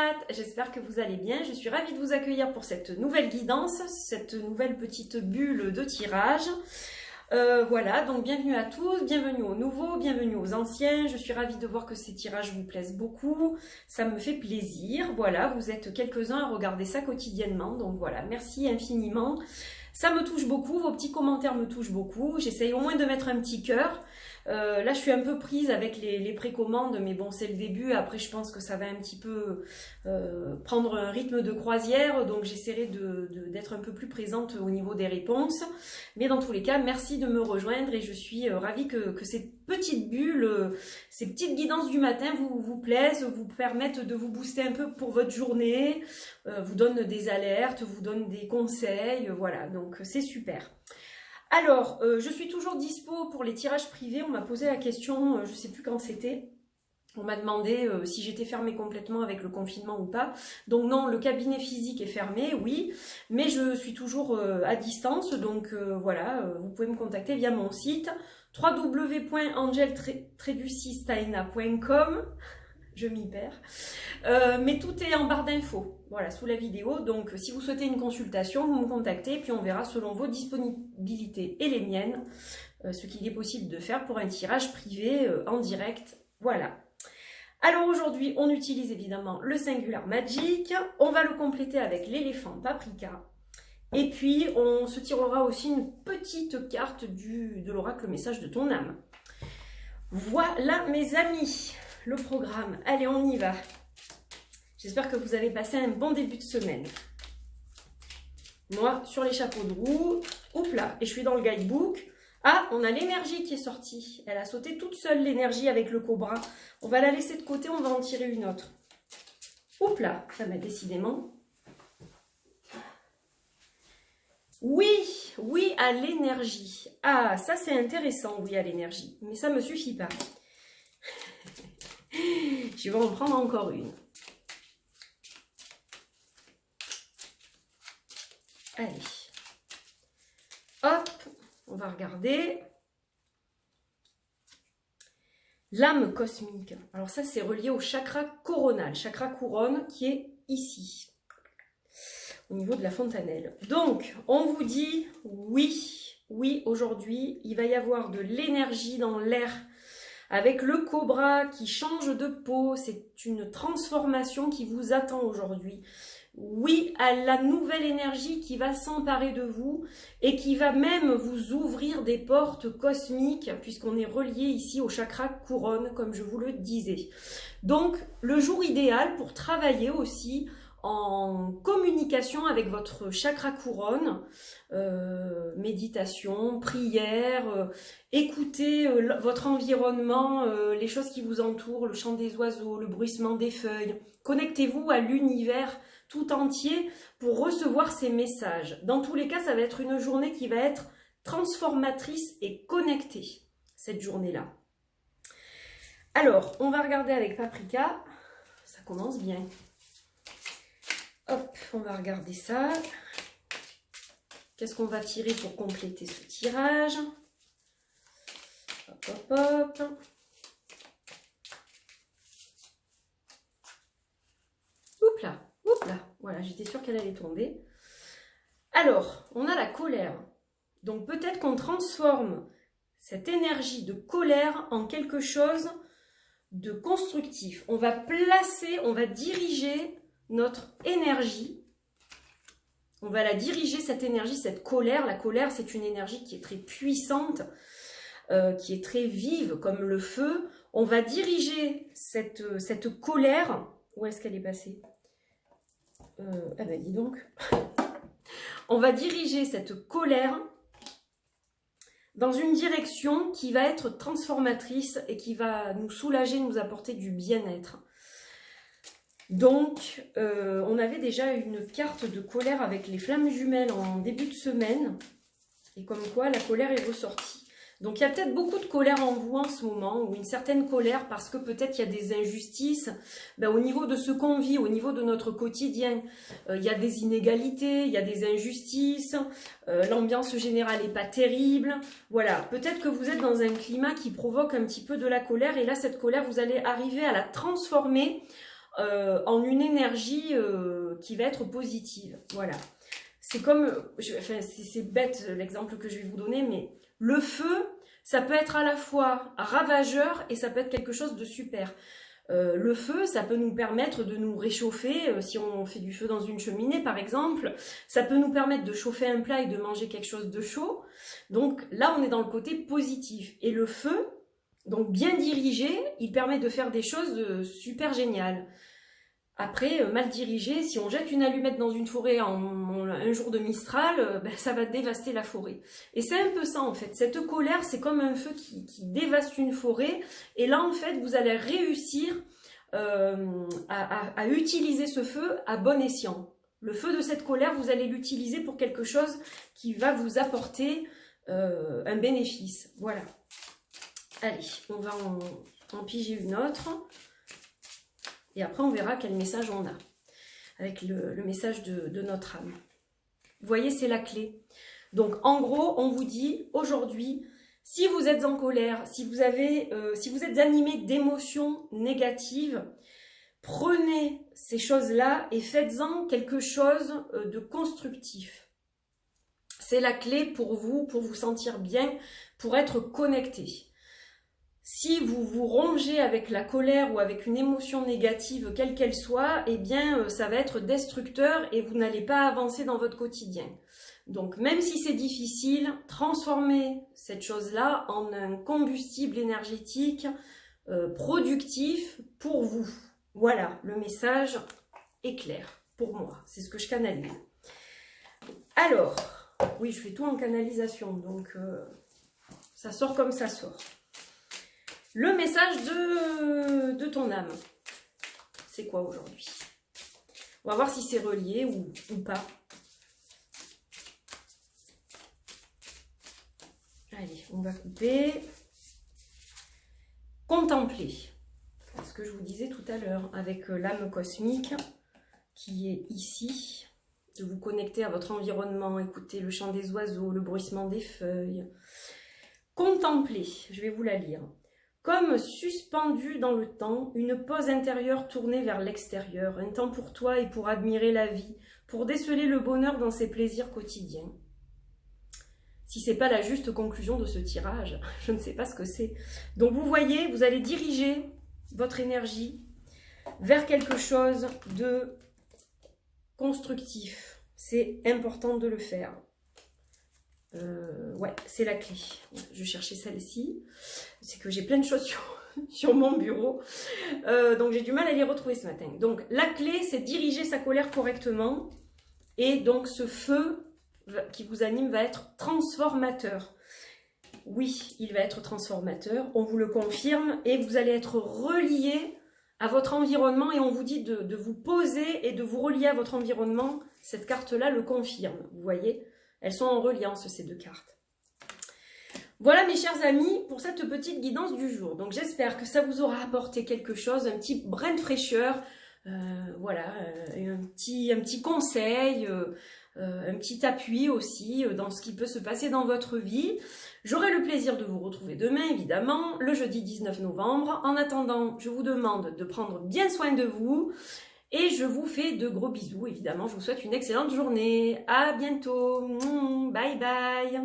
chat, j'espère que vous allez bien. Je suis ravie de vous accueillir pour cette nouvelle guidance, cette nouvelle petite bulle de tirage. Voilà, donc bienvenue à tous, bienvenue aux nouveaux, bienvenue aux anciens. Je suis ravie de voir que ces tirages vous plaisent beaucoup, ça me fait plaisir. Voilà, vous êtes quelques-uns à regarder ça quotidiennement, donc voilà, merci infiniment. Ça me touche beaucoup, vos petits commentaires me touchent beaucoup. J'essaye au moins de mettre un petit cœur. Là, je suis un peu prise avec les précommandes, mais bon, c'est le début. Après, je pense que ça va un petit peu prendre un rythme de croisière. Donc, j'essaierai d'être un peu plus présente au niveau des réponses. Mais dans tous les cas, merci de me rejoindre et je suis ravie que ces petites bulles, ces petites guidances du matin vous plaisent, vous permettent de vous booster un peu pour votre journée, vous donnent des alertes, vous donnent des conseils. Voilà, donc c'est super. Alors, je suis toujours dispo pour les tirages privés. On m'a posé la question, je ne sais plus quand c'était. On m'a demandé si j'étais fermée complètement avec le confinement ou pas. Donc non, le cabinet physique est fermé, oui. Mais je suis toujours à distance. Donc voilà, vous pouvez me contacter via mon site www.angel-staina.com. Je m'y perds. Mais tout est en barre d'infos, voilà, sous la vidéo. Donc, si vous souhaitez une consultation, vous me contactez, puis on verra selon vos disponibilités et les miennes, ce qu'il est possible de faire pour un tirage privé en direct. Voilà. Alors aujourd'hui, on utilise évidemment le Singular Magic. On va le compléter avec l'éléphant Paprika. Et puis, on se tirera aussi une petite carte de l'oracle message de ton âme. Voilà, mes amis, le programme. Allez, on y va. J'espère que vous avez passé un bon début de semaine. Moi, sur les chapeaux de roue, oups là, et je suis dans le guidebook. Ah, on a l'énergie qui est sortie. Elle a sauté toute seule, l'énergie avec le cobra. On va la laisser de côté, on va en tirer une autre. Oups là, ça m'a décidément. Oui, oui à l'énergie. Ah, ça c'est intéressant, oui à l'énergie. Mais ça ne me suffit pas. Je vais en prendre encore une. Allez. Hop, on va regarder. L'âme cosmique. Alors ça, c'est relié au chakra coronal. Chakra couronne qui est ici, au niveau de la fontanelle. Donc, on vous dit oui, oui, aujourd'hui, il va y avoir de l'énergie dans l'air. Avec le cobra qui change de peau, c'est une transformation qui vous attend aujourd'hui. Oui à la nouvelle énergie qui va s'emparer de vous et qui va même vous ouvrir des portes cosmiques puisqu'on est relié ici au chakra couronne comme je vous le disais. Donc le jour idéal pour travailler aussi en communication avec votre chakra couronne, méditation, prière, écoutez votre environnement, les choses qui vous entourent, le chant des oiseaux, le bruissement des feuilles. Connectez-vous à l'univers tout entier pour recevoir ces messages. Dans tous les cas, ça va être une journée qui va être transformatrice et connectée, cette journée-là. Alors, on va regarder avec Paprika. Ça commence bien. Hop, on va regarder ça. Qu'est-ce qu'on va tirer pour compléter ce tirage? Hop, hop, hop. Oups là. Voilà, j'étais sûre qu'elle allait tomber. Alors, on a la colère. Donc peut-être qu'on transforme cette énergie de colère en quelque chose de constructif. On va placer, on va diriger notre énergie. On va la diriger, cette énergie, cette colère. La colère, c'est une énergie qui est très puissante, qui est très vive comme le feu. On va diriger cette colère. Où est-ce qu'elle est passée? Ah ben dis donc. On va diriger cette colère dans une direction qui va être transformatrice et qui va nous soulager, nous apporter du bien-être. Donc, on avait déjà une carte de colère avec les flammes jumelles en début de semaine. Et comme quoi, la colère est ressortie. Donc, il y a peut-être beaucoup de colère en vous en ce moment, ou une certaine colère parce que peut-être il y a des injustices. Ben, au niveau de ce qu'on vit, au niveau de notre quotidien, il y a des inégalités, il y a des injustices, l'ambiance générale n'est pas terrible. Voilà, peut-être que vous êtes dans un climat qui provoque un petit peu de la colère et là, cette colère, vous allez arriver à la transformer en une énergie qui va être positive. Voilà. C'est comme, enfin, c'est bête l'exemple que je vais vous donner, mais le feu, ça peut être à la fois ravageur et ça peut être quelque chose de super. Le feu, ça peut nous permettre de nous réchauffer, si on fait du feu dans une cheminée par exemple, ça peut nous permettre de chauffer un plat et de manger quelque chose de chaud. Donc là, on est dans le côté positif. Et le feu, donc bien dirigé, il permet de faire des choses super géniales. Après, mal dirigé, si on jette une allumette dans une forêt un jour de Mistral, ben, ça va dévaster la forêt. Et c'est un peu ça en fait. Cette colère, c'est comme un feu qui dévaste une forêt. Et là, en fait, vous allez réussir à utiliser ce feu à bon escient. Le feu de cette colère, vous allez l'utiliser pour quelque chose qui va vous apporter un bénéfice. Voilà. Allez, on va en piger une autre. Et après, on verra quel message on a, avec le message de notre âme. Vous voyez, c'est la clé. Donc, en gros, on vous dit, aujourd'hui, si vous êtes en colère, si vous êtes animé d'émotions négatives, prenez ces choses-là et faites-en quelque chose de constructif. C'est la clé pour vous sentir bien, pour être connecté. Si vous vous rongez avec la colère ou avec une émotion négative, quelle qu'elle soit, eh bien, ça va être destructeur et vous n'allez pas avancer dans votre quotidien. Donc, même si c'est difficile, transformez cette chose-là en un combustible énergétique productif pour vous. Voilà, le message est clair pour moi. C'est ce que je canalise. Alors, oui, je fais tout en canalisation, donc ça sort comme ça sort. Le message de ton âme, c'est quoi aujourd'hui? On va voir si c'est relié ou pas. Allez, on va couper. Contempler. Ce que je vous disais tout à l'heure, avec l'âme cosmique qui est ici. De vous connecter à votre environnement, écouter le chant des oiseaux, le bruissement des feuilles. Contempler, je vais vous la lire. Comme suspendu dans le temps, une pause intérieure tournée vers l'extérieur, un temps pour toi et pour admirer la vie, pour déceler le bonheur dans ses plaisirs quotidiens. Si ce n'est pas la juste conclusion de ce tirage, je ne sais pas ce que c'est. Donc vous voyez, vous allez diriger votre énergie vers quelque chose de constructif. C'est important de le faire. Ouais, c'est la clé. Je cherchais celle-ci. C'est que j'ai plein de choses sur mon bureau. Donc j'ai du mal à les retrouver ce matin. Donc la clé, c'est diriger sa colère correctement. Et donc ce feu qui vous anime va être transformateur. Oui, il va être transformateur. On vous le confirme. Et vous allez être relié à votre environnement. Et on vous dit de vous poser et de vous relier à votre environnement. Cette carte-là le confirme. Vous voyez ? Elles sont en reliance, ces deux cartes. Voilà mes chers amis, pour cette petite guidance du jour. Donc j'espère que ça vous aura apporté quelque chose, un petit brin de fraîcheur, voilà, un petit conseil, un petit appui aussi dans ce qui peut se passer dans votre vie. J'aurai le plaisir de vous retrouver demain, évidemment, le jeudi 19 novembre. En attendant, je vous demande de prendre bien soin de vous. Et je vous fais de gros bisous, évidemment. Je vous souhaite une excellente journée. À bientôt. Bye bye.